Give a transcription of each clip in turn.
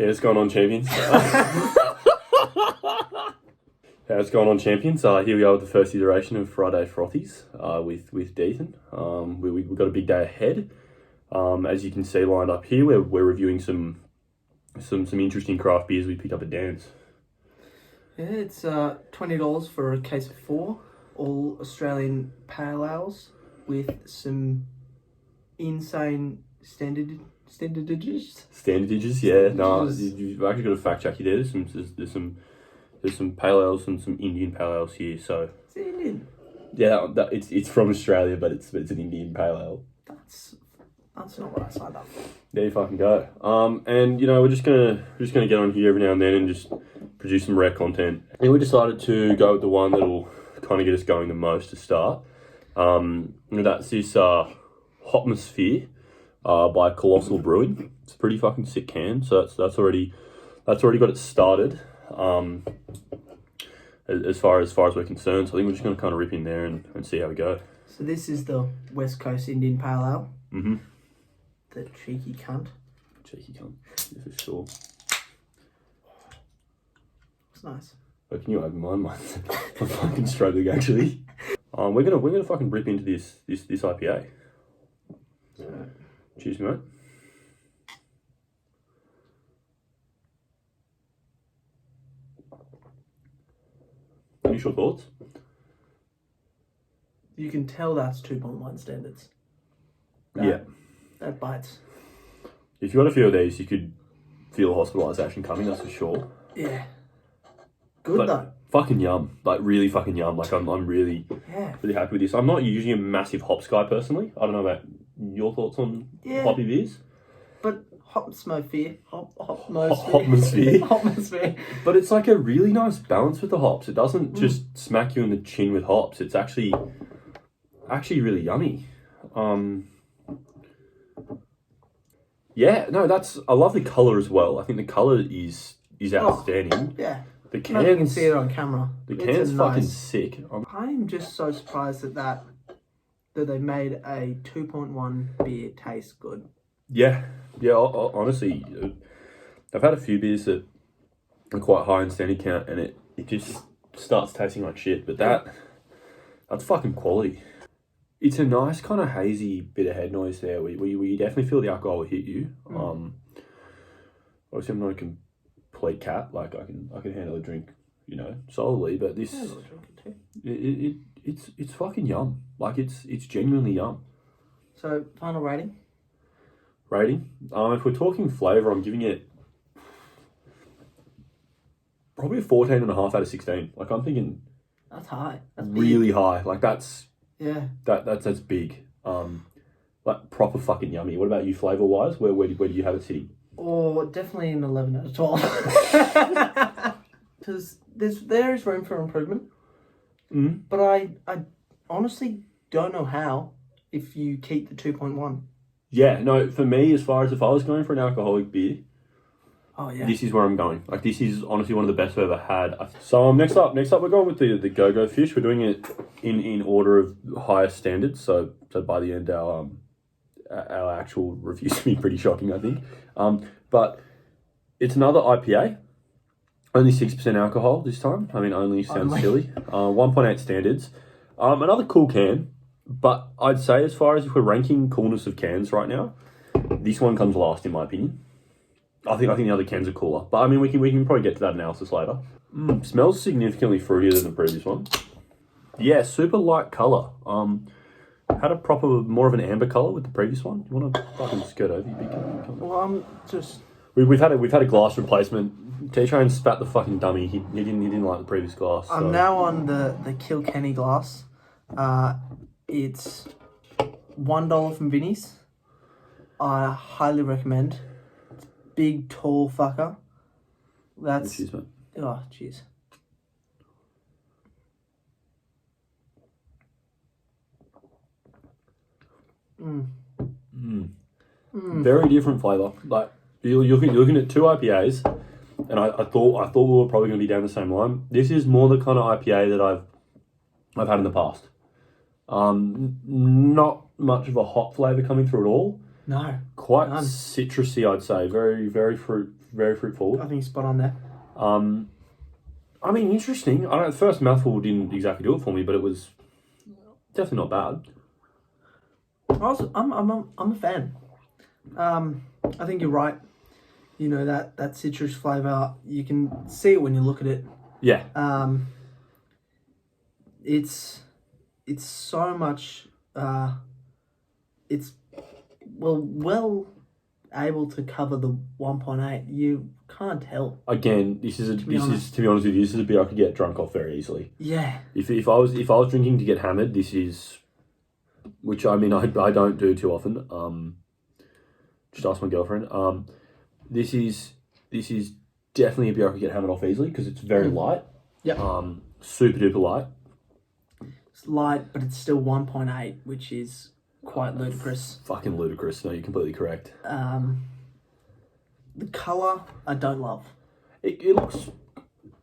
Yeah, what's going on, champions? How's it going on, champions? Here we are with the first iteration of Friday Frothies with Deethan. We've got a big day ahead. As you can see lined up here, we're reviewing some interesting craft beers we picked up at Dan's. Yeah, it's $20 for a case of 4, all Australian pale ales with some insane standardages. Standardages, yeah. No, you've actually got a fact check here. There's some pale ales and some Indian pale ales here. So It's Indian. yeah, it's from Australia, but it's an Indian pale ale. That's not what I signed up for. There you fucking go. And we're just gonna get on here every now and then and just produce some rare content. And we decided to go with the one that'll kind of get us going the most to start. That's this Homosphere by Colossal Brewing. It's a pretty fucking sick can. So that's already got it started. As far as we're concerned, so I think we're just gonna kind of rip in there and see how we go. So this is the West Coast Indian Pale Ale. Mm-hmm. The cheeky cunt. Cheeky cunt, yeah, for sure. It's nice. Oh, can you open mine? I'm fucking struggling actually. We're gonna fucking rip into this IPA. So, cheers, mate. Initial thoughts? you can tell that's 2.1 standards. Yeah. That bites. If you got a few of these, you could feel hospitalisation coming, that's for sure. Yeah. Good but though. Fucking yum. Like really fucking yum. Like I'm really happy with this. I'm not usually a massive hops guy personally. I don't know about your thoughts on hoppy beers. But Homosphere. Homosphere. But it's like a really nice balance with the hops. It doesn't just smack you in the chin with hops. It's actually really yummy. Yeah, no, I love the colour as well. I think the colour is outstanding. Yeah. The cans, you can see it on camera. The can's fucking sick. I'm just so surprised that they made a 2.1 beer taste good. Yeah, honestly, I've had a few beers that are quite high in standard count and it just starts tasting like shit, but that's fucking quality. It's a nice kind of hazy bit of head noise there where you definitely feel the alcohol will hit you. Obviously I'm not a complete cat, like I can handle a drink, solidly, but this it's fucking yum. Like it's genuinely yum. So final rating? If we're talking flavour, I'm giving it probably a 14.5 out of 16. Like I'm thinking that's high. That's really big. high. Like that's that's big. Like proper fucking yummy. What about you, flavour wise? Where do you have it sitting? Oh, definitely an 11 out of 12. Because there is room for improvement. But I honestly don't know how if you keep the 2.1. Yeah, no, for me, as far as if I was going for an alcoholic beer, this is where I'm going. Like, this is honestly one of the best I've ever had. So, next up, we're going with the Gogo fish. We're doing it in order of highest standards. So by the end, our actual reviews will be pretty shocking, I think. But it's another IPA. Only 6% alcohol this time. I mean, only sounds silly. 1.8 standards. Another cool can. But I'd say as far as if we're ranking coolness of cans right now, this one comes last in my opinion. I think the other cans are cooler. But I mean, we can probably get to that analysis later. Smells significantly fruitier than the previous one. Yeah, super light colour. Had a more of an amber colour with the previous one. You want to fucking skirt over? Well, I'm just... We've had a glass replacement. T-Train spat the fucking dummy. He didn't like the previous glass. So. I'm now on the Kilkenny glass. It's $1 from Vinnie's. I highly recommend. It's big, tall fucker. That's... Cheers, mate. Oh, cheers. Very different flavour. Like, you're looking at two IPAs, and I thought we were probably going to be down the same line. This is more the kind of IPA that I've had in the past. Not much of a hop flavour coming through at all. No. Quite none. citrusy, I'd say. Very, very fruit forward. I think spot on there. I mean, interesting. I don't. The first mouthful didn't exactly do it for me, but it was definitely not bad. I'm a fan. I think you're right. You know, that citrus flavour, you can see it when you look at it. Yeah. It's so much. It's well able to cover the 1.8. You can't tell. Again, to be honest with you, this is a beer I could get drunk off very easily. Yeah. If I was drinking to get hammered, this is, which I mean I don't do too often. Just ask my girlfriend. This is definitely a beer I could get hammered off easily because it's very light. Yep. Super duper light. It's light, but it's still 1.8, which is quite ludicrous. Fucking ludicrous. No, you're completely correct. The colour, I don't love. It looks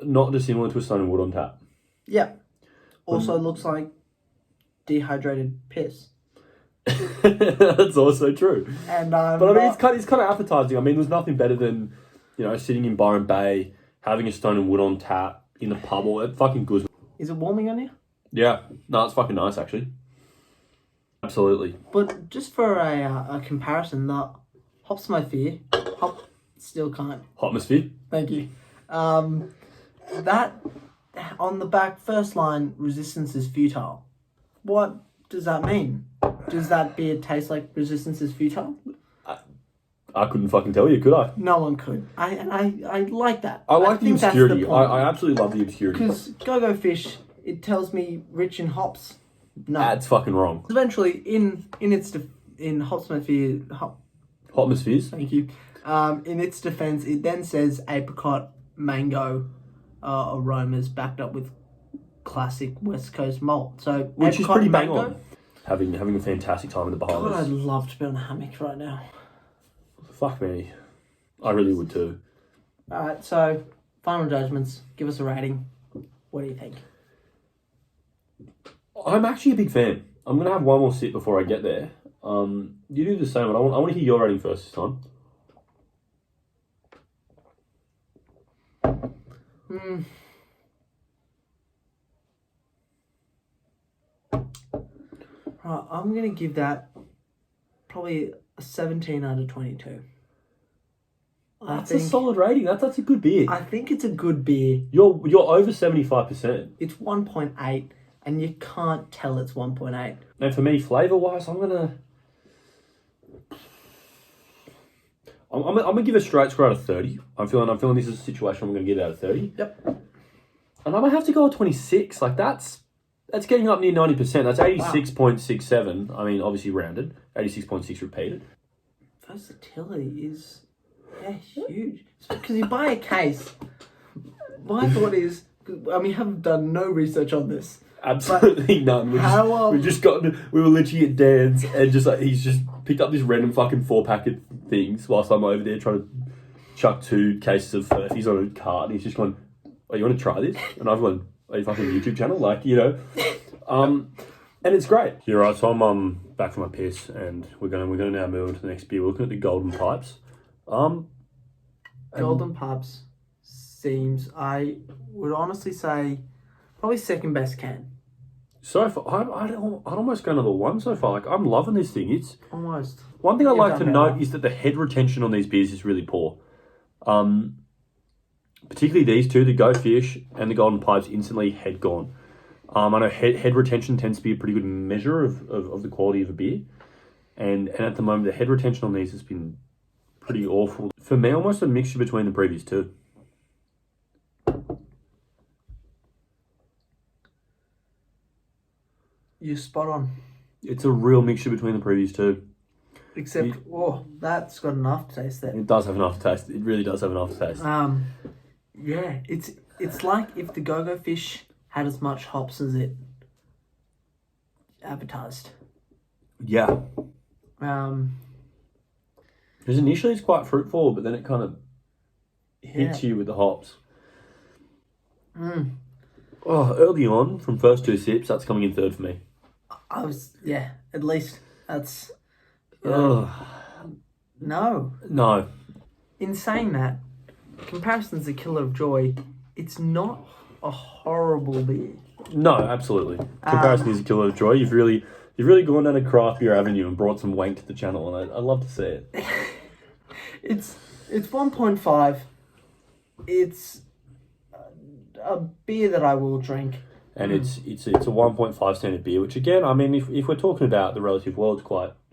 not dissimilar to a Stone and Wood on tap. Yep. Also looks like dehydrated piss. That's also true. And but I mean, it's kind of appetizing. I mean, there's nothing better than, you know, sitting in Byron Bay, having a Stone and Wood on tap in the pub. It's fucking good. Is it warming on you? Yeah. No, it's fucking nice, actually. Absolutely. But just for a comparison, the Homosphere, Homosphere. Thank you. That on the back first line, resistance is futile. What does that mean? Does that beer taste like resistance is futile? I couldn't fucking tell you, could I? No one could. I like that. I like the obscurity. I absolutely love the obscurity. Because Gogo Fish, it tells me rich in hops. No, that's fucking wrong. Eventually, in Homosphere, Homospheres. Thank you. In its defense, it then says apricot, mango aromas backed up with classic West Coast malt. So which is pretty bang on. Having a fantastic time in the Bahamas. God, I'd love to be on a hammock right now. Fuck me. I really would too. Alright, so final judgments. Give us a rating. What do you think? I'm actually a big fan. I'm going to have one more sip before I get there. You do the same, but I want to hear your rating first this time. Right, I'm going to give that probably a 17 out of 22. That's a solid rating. That's a good beer. I think it's a good beer. You're over 75%. It's 1.8, and you can't tell it's 1.8. And for me, flavour-wise, I'm gonna give a straight score out of 30. I'm feeling this is a situation I'm gonna get out of 30. Yep. And I might have to go at 26. Like that's getting up near 90%. That's 86.67. Wow. I mean, obviously rounded. 86.6 repeated. Versatility is huge. Because you buy a case. My thought is, I mean, haven't done no research on this. Absolutely none. We were literally at Dan's and just like he's just picked up this random fucking 4-packet things whilst I'm over there trying to chuck 2 cases of Furfies on a cart, and he's just gone, "Oh, you want to try this?" And I've gone, "Are you fucking YouTube channel?" Like, you know. And it's great. You're right, so I'm back from my piss and we're gonna now move on to the next beer. We're looking at the Golden Pipes. Golden Pipes seems, I would honestly say, probably second best can. So far, I'd almost go number 1 so far. Like, I'm loving this thing. It's almost. One thing I'd like to note is that the head retention on these beers is really poor. Particularly these two, the Go Fish and the Golden Pipes, instantly head gone. I know head retention tends to be a pretty good measure of the quality of a beer. And at the moment, the head retention on these has been pretty awful. For me, almost a mixture between the previous two. You're spot on. It's a real mixture between the previous two. Except, that's got an aftertaste there. It does have an aftertaste. It really does have an aftertaste. Yeah, it's like if the Gogo Fish had as much hops as it advertised. Yeah. Because initially it's quite fruitful, but then it kind of hits you with the hops. Oh, early on, from first 2 sips, that's coming in third for me. At least that's... I No. No. In saying that, comparison's a killer of joy. It's not a horrible beer. No, absolutely. Comparison is a killer of joy. You've really gone down a craft beer avenue and brought some wank to the channel, and I love to see it. It's 1.5. It's a beer that I will drink. And it's a 1.5 standard beer, which again, I mean, if we're talking about the relative world, it's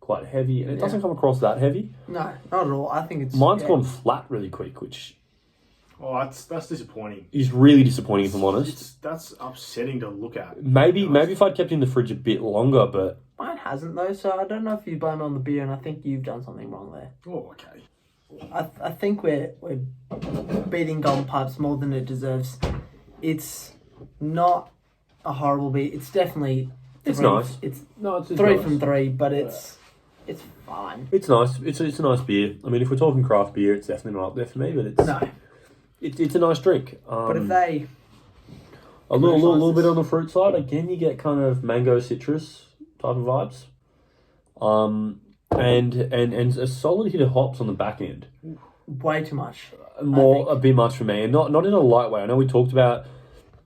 quite heavy, and it doesn't come across that heavy. No, not at all. I think it's... Mine's gone flat really quick, which... Oh, that's disappointing. Is really disappointing, if I'm honest. That's upsetting to look at. Maybe if I'd kept it in the fridge a bit longer, but... Mine hasn't, though, so I don't know if you blame it on the beer, and I think you've done something wrong there. Oh, okay. I think we're beating Golden Pipes more than it deserves. It's not a horrible beer. It's definitely... It's nice. It's 3 nice. From 3, but it's fine. It's nice. It's a nice beer. I mean, if we're talking craft beer, it's definitely not up there for me, but it's... No. It's a nice drink. But if they... A little bit on the fruit side. Again, you get kind of mango citrus type of vibes. And a solid hit of hops on the back end. Way too much. A bit much for me. And not in a light way. I know we talked about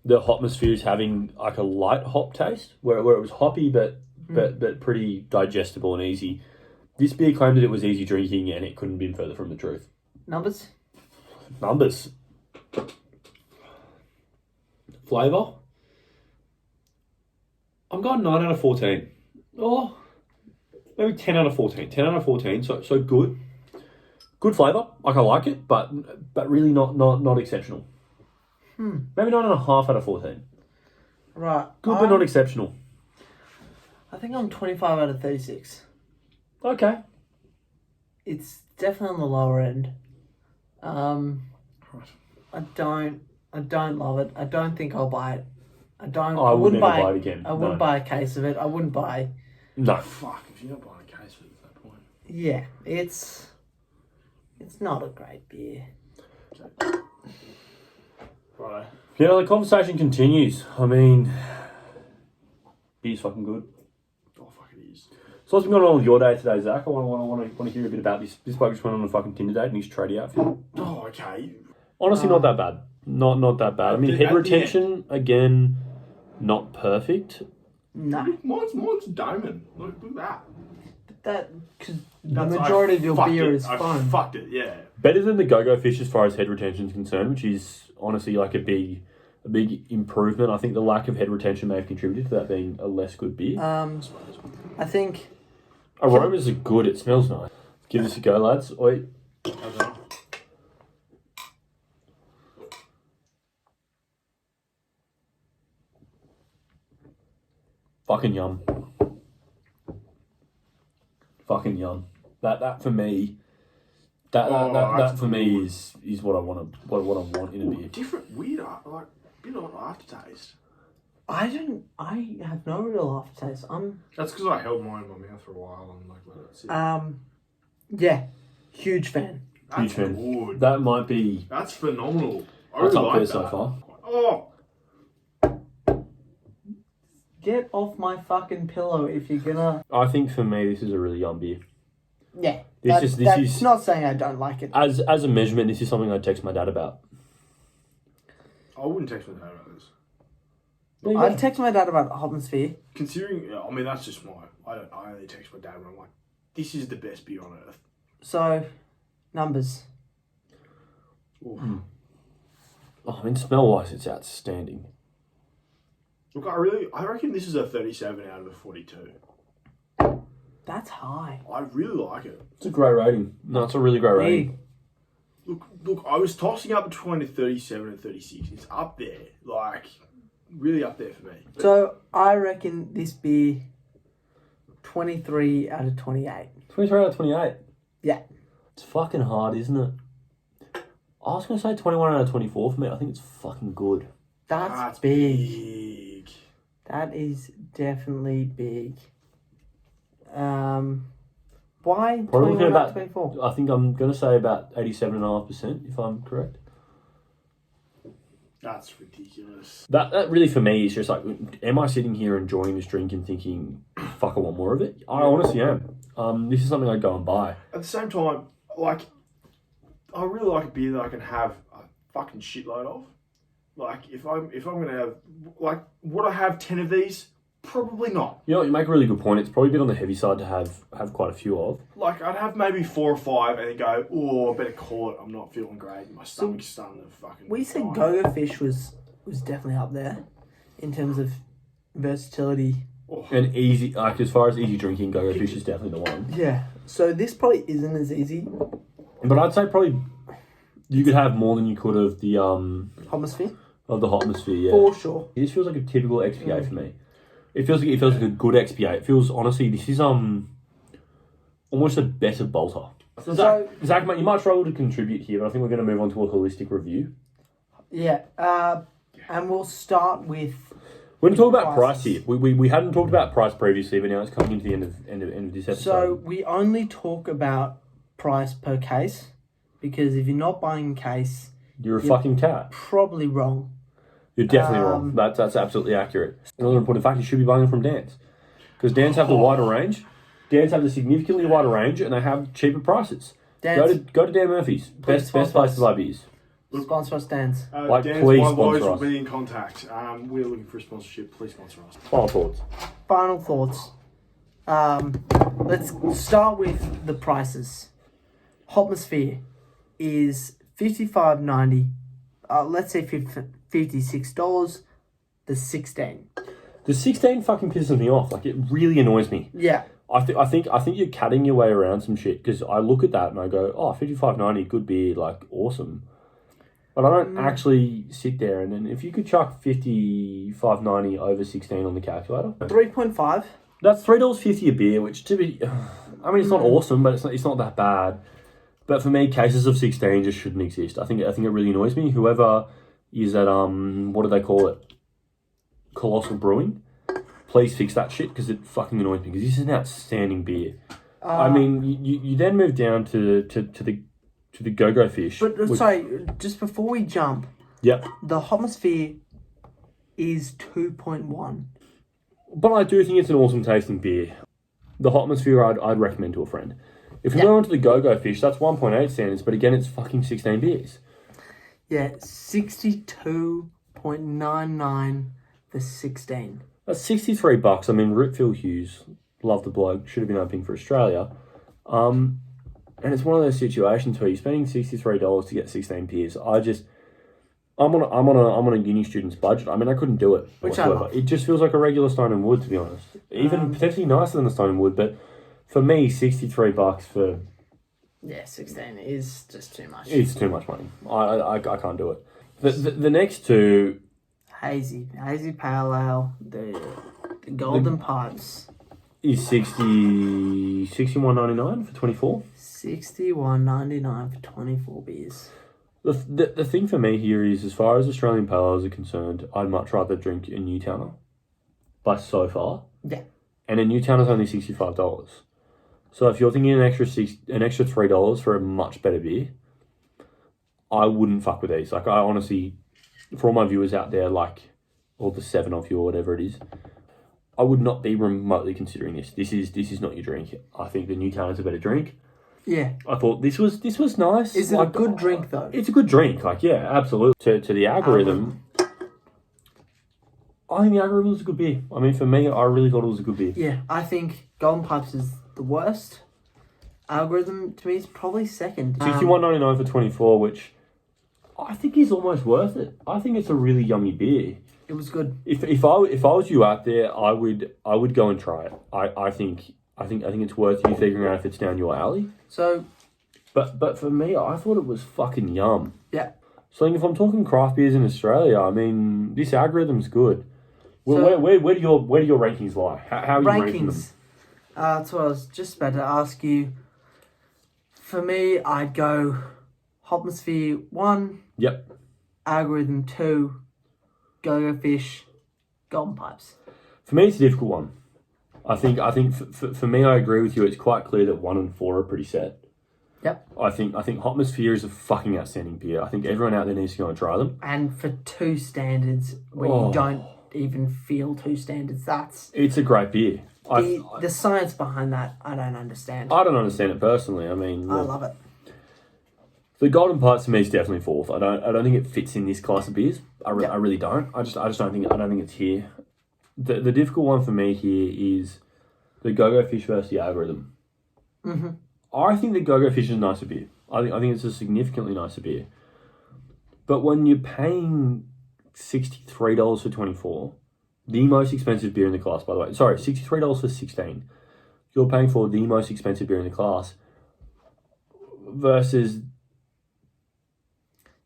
the Homospheres having like a light hop taste, where it was hoppy but pretty digestible and easy. This beer claimed that it was easy drinking, and it couldn't have been further from the truth. Numbers? Flavour? I'm going 9 out of 14. Oh, maybe 10 out of 14. 10 out of 14, so good. Good flavour. Like, I like it, but really not exceptional. Maybe 9.5 out of 14. Right. Good, but not exceptional. I think I'm 25 out of 36. Okay. It's definitely on the lower end. I don't love it. I don't think I'll buy it. I wouldn't buy it again. I wouldn't buy a case of it. I wouldn't buy... No. Fuck, if you're not buying a case of it at that point. Yeah, it's not a great beer. Right. Yeah, the conversation continues. I mean, beer's fucking good. Oh, fuck, it is. So what's been going on with your day today, Zach? I want to hear a bit about this. This bloke just went on a fucking Tinder date in his tradie outfit. Oh, okay. Honestly, not that bad. Not that bad. I mean, head retention, again, not perfect. No. Mine's diamond. Look at that. Because the majority of your beer is fun. I fucked it, yeah. Better than the Gogo fish as far as head retention is concerned, which is honestly like a big improvement. I think the lack of head retention may have contributed to that being a less good beer. I think... Aromas are good. It smells nice. Give this a go, lads. Oi. Fucking yum. That for me. That for me is what I want in a beer. Different, weird, like bit of aftertaste. I have no real aftertaste. That's because I held mine in my mouth for a while and like let it sit. Yeah, huge fan. That's good. That might be. That's phenomenal. That's up there so far. Oh. Get off my fucking pillow if you're gonna... I think for me this is a really yum beer. Yeah. This is not saying I don't like it. As a measurement, this is something I'd text my dad about. I wouldn't text my dad about this. I'd text my dad about Homosphere. Considering, I mean, that's just I only text my dad when I'm like, this is the best beer on earth. So, numbers. Oh, I mean, smell-wise, it's outstanding. Look, I reckon this is a 37 out of a 42. That's high. I really like it. It's a great rating. No, it's a really great rating. Look, I was tossing up between a 37 and 36. It's up there. Like, really up there for me. So, I reckon this beer, 23 out of 28. 23 out of 28? Yeah. It's fucking hard, isn't it? I was going to say 21 out of 24 for me. I think it's fucking good. That's big. That is definitely big. Why 21 out of 24? I think I'm going to say about 87.5%, if I'm correct. That's ridiculous. That really for me is just like, am I sitting here enjoying this drink and thinking, fuck, I want more of it. I honestly am. This is something I'd go and buy. At the same time, like, I really like a beer that I can have a fucking shitload of. Like, if I'm gonna have, like, would I have 10 of these? Probably not. You know, you make a really good point. It's probably a bit on the heavy side to have quite a few of. Like, I'd have maybe 4 or 5 and then go, oh, I better call it. I'm not feeling great. My stomach's starting to fucking... We said Gogo Fish was definitely up there in terms of versatility. Oh. And easy, like, as far as easy drinking, Gogo Fish is definitely the one. Yeah. So this probably isn't as easy. But I'd say probably you could have more than you could of the... Homosphere? Of the Homosphere, yeah. For sure. This feels like a typical XPA for me. It feels like a good XPA. It feels, honestly, this is almost a better bolter. So, Zach, mate, you might struggle to contribute here, but I think we're going to move on to a holistic review. Yeah, and we'll start with... We're going to talk about price here. We hadn't talked about price previously, but now it's coming into the end of this episode. So we only talk about price per case, because if you're not buying a case... You're a fucking cat. Probably wrong. You're definitely wrong. That's absolutely accurate. Another important fact, you should be buying them from Dan's. Because Dan's have the wider range. Dan's have the significantly wider range, and they have cheaper prices. Dan's, go to Dan Murphy's. Best place to buy beers. Sponsor us, Dan's. Dan's please Wine sponsor Boys us. will be in contact. We're looking for a sponsorship. Please sponsor us. Final thoughts. Let's start with the prices. Homosphere is $55.90. Let's say $56. The 16. The 16 fucking pisses me off. Like, it really annoys me. Yeah. I think you're cutting your way around some shit, because I look at that and I go, oh, $55.90, good beer, like, awesome. But I don't actually sit there, and then if you could chuck $55.90 over 16 on the calculator, 3.5. That's $3.50 a beer, which to be, I mean, it's not awesome, but it's not that bad. But for me, cases of 16 just shouldn't exist. I think it really annoys me. Whoever is at what do they call it? Colossal Brewing. Please fix that shit, because it fucking annoys me. Because this is an outstanding beer. I mean, you then move down to the Gogo Fish. But sorry, just before we jump. Yep. The Homosphere is 2.1. But I do think it's an awesome tasting beer. The Homosphere I'd recommend to a friend. If we go on to the Gogo Fish, that's 1.8 standards, but again, it's fucking 16 beers. Yeah, 62.99 for 16. That's $63. I mean, Ripfield Hughes, love the bloke, should have been opening for Australia. And it's one of those situations where you're spending $63 to get 16 beers. I'm on a uni student's budget. I mean, I couldn't do it whatsoever. It just feels like a regular Stone and Wood, to be honest. Even potentially nicer than the Stone and Wood, but for me, $63 for... Yeah, 16 is just too much. It's too much money. I can't do it. The next two... Hazy Pale Ale, the Golden Pipes. Is $61.99 for 24? $61.99 for 24 beers. The thing for me here is, as far as Australian pale ales are concerned, I'd much rather drink a Newtowner by so far. Yeah. And a Newtowner's only $65. So if you're thinking an extra $3 for a much better beer, I wouldn't fuck with these. Like, I honestly, for all my viewers out there, like all the 7 of you or whatever it is, I would not be remotely considering this. This is not your drink. I think the Newtowner's a better drink. Yeah. I thought this was nice. Is it a good drink though? It's a good drink. Like, yeah, absolutely. To the Algorithm, I think the Algorithm was a good beer. I mean, for me, I really thought it was a good beer. Yeah, I think Golden Pipes is the worst. Algorithm to me is probably second. $61.99 for 24, which I think is almost worth it. I think it's a really yummy beer. It was good. If I was you out there, I would go and try it. I think it's worth you figuring out if it's down your alley. So, but for me, I thought it was fucking yum. Yeah. So if I'm talking craft beers in Australia, I mean, this Algorithm's good. Where do your rankings lie? How are you ranking them? That's what I was just about to ask you. For me, I'd go Homosphere 1. Yep. Algorithm 2. Gogo Fish. Golden Pipes. For me, it's a difficult one. I think for me, I agree with you. It's quite clear that 1 and 4 are pretty set. Yep. I think Homosphere is a fucking outstanding beer. I think everyone out there needs to go and try them. And for 2 standards, where you don't even feel 2 standards, it's a great beer. The science behind that, I don't understand. I don't understand it personally. I mean, I love it. The Golden Pipes to me is definitely fourth. I don't think it fits in this class of beers. I really don't. I just don't think it's here. The difficult one for me here is the Gogo Fish versus the Algorithm. Mm-hmm. I think the Gogo Fish is a nicer beer. I think it's a significantly nicer beer. But when you're paying $63 for 24, the most expensive beer in the class, by the way. Sorry, $63 for 16. You're paying for the most expensive beer in the class versus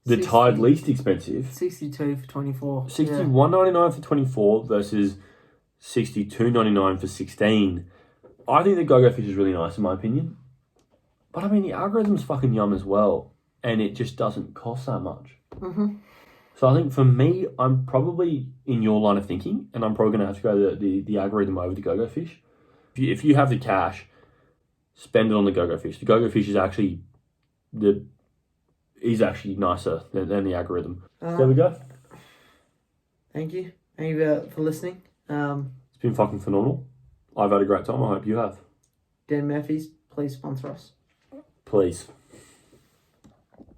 the tied least expensive. 62 for 24. $61.99 for 24 versus $62.99 for 16. I think the Gogo Fish is really nice in my opinion. But I mean, the Algorithm's fucking yum as well. And it just doesn't cost that much. Mm-hmm. So I think for me, I'm probably in your line of thinking. And I'm probably going to have to go the Algorithm over the Gogo Fish. If you have the cash, spend it on the Gogo Fish. The Gogo Fish is actually nicer than the Algorithm. There we go. Thank you. Thank you for listening. It's been fucking phenomenal. I've had a great time. I hope you have. Dan Murphy's, please sponsor us. Please.